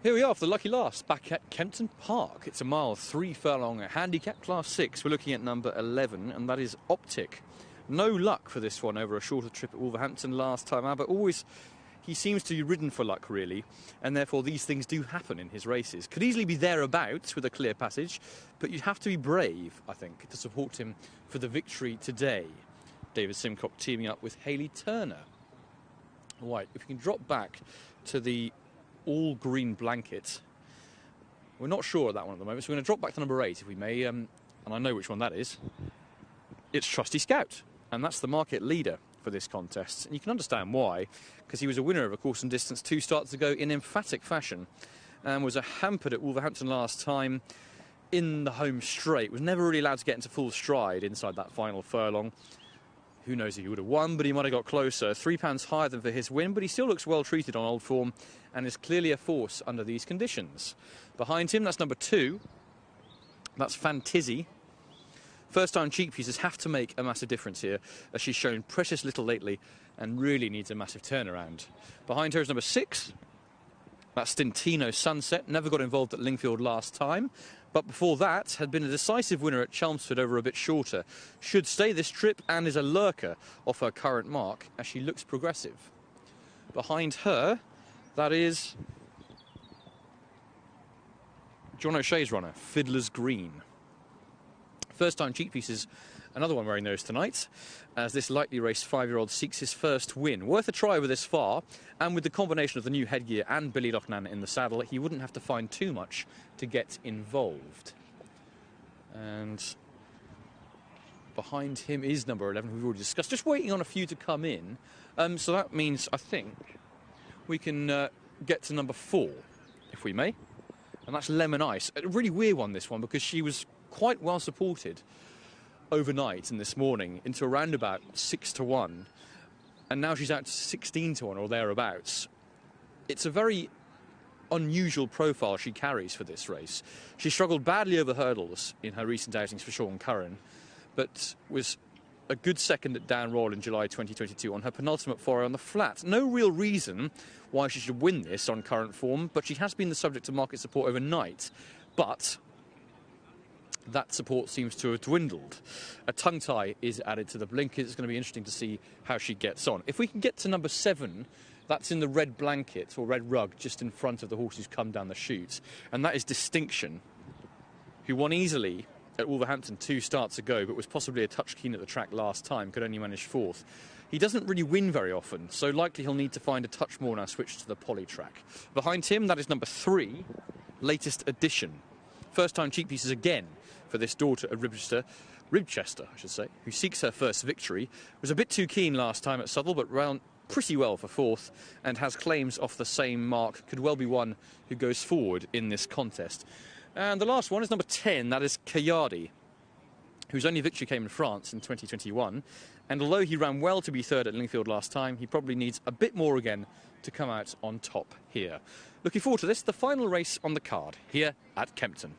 Here we are for the lucky last, back at Kempton Park. It's a mile, 3 furlong, handicap class 6. We're looking at number 11, and that is Optic. No luck for this one over a shorter trip at Wolverhampton last time out, but always he seems to be ridden for luck, really, and therefore these things do happen in his races. Could easily be thereabouts with a clear passage, but you'd have to be brave, I think, to support him for the victory today. David Simcock teaming up with Hayley Turner. Right, if we can drop back to the all-green blanket. We're not sure of that one at the moment, so we're going to drop back to number 8, if we may, and I know which one that is. It's Trusty Scout, and that's the market leader for this contest. And you can understand why, because he was a winner of a course and distance 2 starts ago in emphatic fashion, and was hampered at Wolverhampton last time in the home straight. Was never really allowed to get into full stride inside that final furlong. Who knows if he would have won, but he might have got closer. £3 higher than for his win, but he still looks well treated on old form and is clearly a force under these conditions. Behind him, that's number 2. That's Fantizzi. First-time cheek pieces have to make a massive difference here, as she's shown precious little lately and really needs a massive turnaround. Behind her is number 6. That's Stintino Sunset. Never got involved at Lingfield last time, but before that had been a decisive winner at Chelmsford over a bit shorter. Should stay this trip and is a lurker off her current mark as she looks progressive. Behind her, that is John O'Shea's runner, Fiddler's Green. First-time cheek pieces, another one wearing those tonight, as this lightly raced 5-year-old seeks his first win. Worth a try with this far, and with the combination of the new headgear and Billy Loughnane in the saddle, he wouldn't have to find too much to get involved. And behind him is number 11, who we've already discussed, just waiting on a few to come in. So that means, I think, we can get to number 4, if we may. And that's Lemon Ice. A really weird one, this one, because she was quite well supported overnight and this morning into around about 6 to 1, and now she's out to 16 to 1 or thereabouts. It's a very unusual profile she carries for this race. She struggled badly over hurdles in her recent outings for Sean Curran, but was a good second at Down Royal in July 2022 on her penultimate foray on the flat. No real reason why she should win this on current form, but she has been the subject of market support overnight. But that support seems to have dwindled. A tongue tie is added to the blinkers. It's going to be interesting to see how she gets on. If we can get to number 7, that's in the red blanket or red rug just in front of the horse who's come down the chute, and that is Distinction, who won easily at Wolverhampton 2 starts ago, but was possibly a touch keen at the track last time, could only manage 4th. He doesn't really win very often, so likely he'll need to find a touch more now switch to the poly track. Behind him, that is number 3, Latest Edition. First-time cheek pieces again for this daughter of Ribchester, I should say, who seeks her first victory. Was a bit too keen last time at Southwell, but ran pretty well for 4th and has claims off the same mark. Could well be one who goes forward in this contest. And the last one is number 10, that is Kayardi, whose only victory came in France in 2021. And although he ran well to be 3rd at Lingfield last time, he probably needs a bit more again to come out on top here. Looking forward to this, the final race on the card here at Kempton.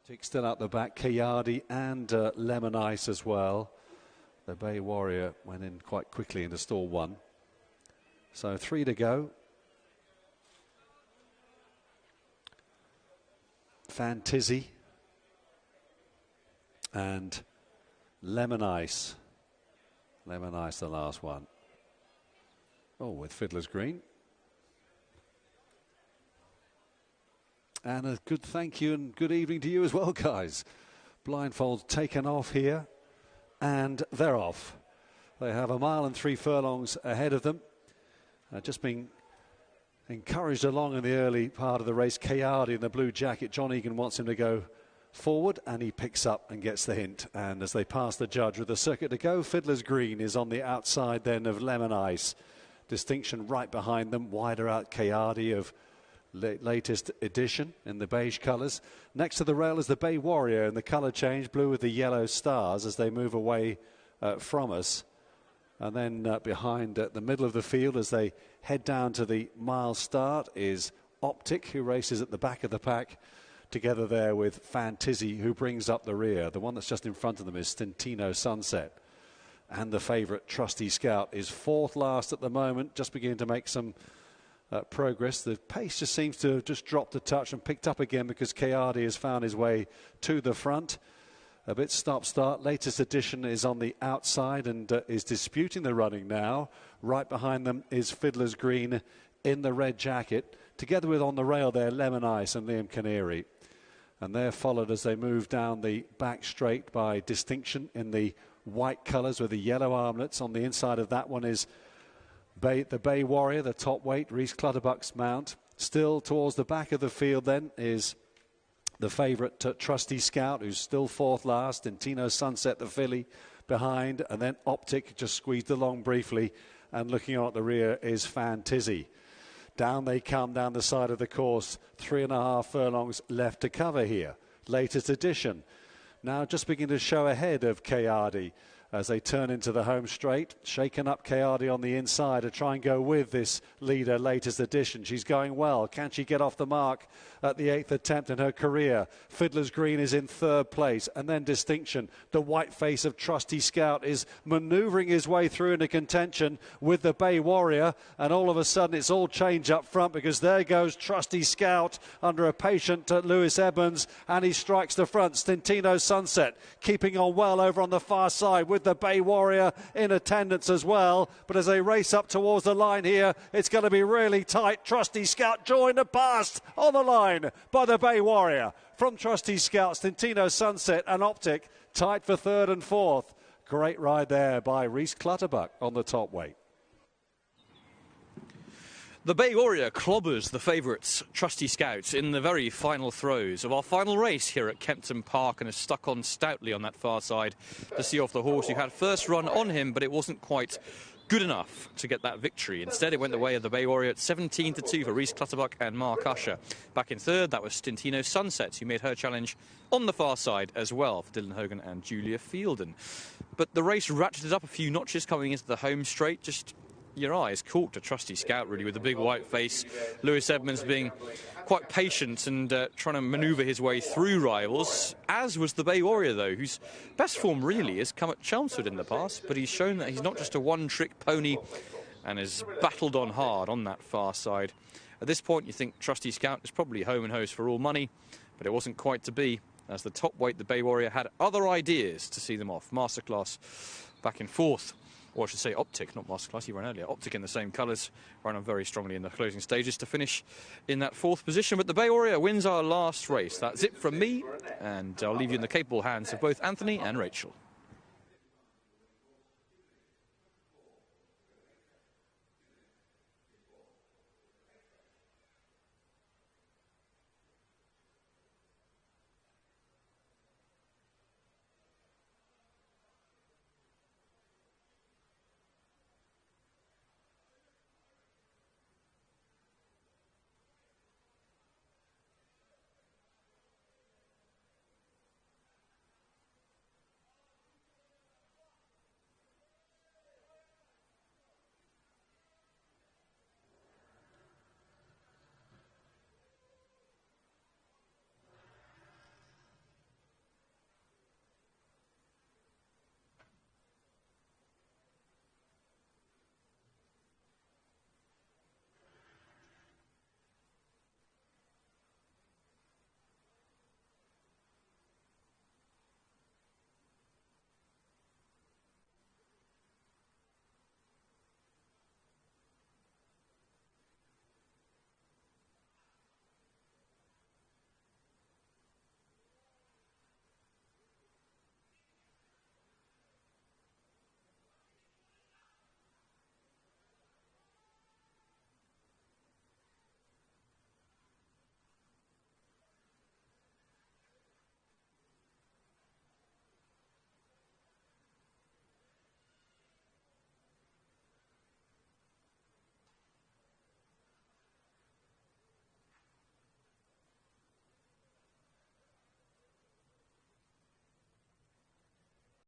Optic still out the back, Kayardi and Lemon Ice as well. The Bay Warrior went in quite quickly into stall 1. So 3 to go. Fantizzi and Lemon Ice. Lemon Ice, the last one. Oh, with Fiddler's Green. And a good thank you and good evening to you as well, guys. Blindfolds taken off here, and they're off. They have 1 mile and 3 furlongs ahead of them. Just being encouraged along in the early part of the race. Kayardi in the blue jacket. John Egan wants him to go forward, and he picks up and gets the hint. And as they pass the judge with the circuit to go, Fiddler's Green is on the outside then of Lemon Ice. Distinction right behind them. Wider out Kayardi of latest edition in the beige colours. Next to the rail is the Bay Warrior in the colour change, blue with the yellow stars as they move away from us. And then behind the middle of the field as they head down to the mile start is Optic, who races at the back of the pack, together there with Fantizzi, who brings up the rear. The one that's just in front of them is Stintino Sunset. And the favourite, Trusty Scout, is 4th last at the moment, just beginning to make some progress. The pace just seems to have just dropped a touch and picked up again because Kayardi has found his way to the front. A bit stop-start. Latest edition is on the outside and is disputing the running now. Right behind them is Fiddler's Green in the red jacket. Together with on the rail there, Lemon Ice and Liam Canary. And they're followed as they move down the back straight by Distinction in the white colours with the yellow armlets. On the inside of that one is the Bay Warrior, the top weight, Reese Clutterbuck's mount. Still towards the back of the field then is the favourite Trusty Scout, who's still 4th last, and Tino Sunset, the filly, behind. And then Optic just squeezed along briefly. And looking on at the rear is Fantizzi. Down they come down the side of the course. 3.5 furlongs left to cover here. Latest edition. Now just beginning to show ahead of Kayardi as they turn into the home straight. Shaken up Kayardi on the inside to try and go with this leader, Latest Edition. She's going well. Can she get off the mark at the 8th attempt in her career? Fiddler's Green is in 3rd place. And then Distinction, the white face of Trusty Scout, is manoeuvring his way through into contention with the Bay Warrior. And all of a sudden it's all change up front because there goes Trusty Scout under a patient Lewis Edmonds, and he strikes the front. Stintino Sunset keeping on well over on the far side with the Bay Warrior in attendance as well. But as they race up towards the line here, it's going to be really tight. Trusty Scout joined and passed on the line by the Bay Warrior. From Trusty Scout, Stintino Sunset and Optic tight for 3rd and 4th. Great ride there by Reese Clutterbuck on the top weight. The Bay Warrior clobbers the favourites, Trusty Scout, in the very final throes of our final race here at Kempton Park, and has stuck on stoutly on that far side to see off the horse who had first run on him, but it wasn't quite good enough to get that victory. Instead, it went the way of the Bay Warrior at 17-2 for Reese Clutterbuck and Mark Usher. Back in 3rd, that was Stintino Sunset, who made her challenge on the far side as well for Dylan Hogan and Julia Fielden. But the race ratcheted up a few notches coming into the home straight. Just your eyes caught to Trusty Scout, really, with the big white face. Lewis Edmonds being quite patient and trying to manoeuvre his way through rivals, as was the Bay Warrior, though, whose best form really has come at Chelmsford in the past, but he's shown that he's not just a one-trick pony and has battled on hard on that far side. At this point, you think Trusty Scout is probably home and hose for all money, but it wasn't quite to be. As the top weight, the Bay Warrior had other ideas to see them off. Masterclass back in 4th. Or I should say Optic, not Masterclass, he ran earlier. Optic in the same colours, ran on very strongly in the closing stages to finish in that 4th position. But the Bay Warrior wins our last race. That's it from me, and I'll leave you in the capable hands of both Anthony and Rachel.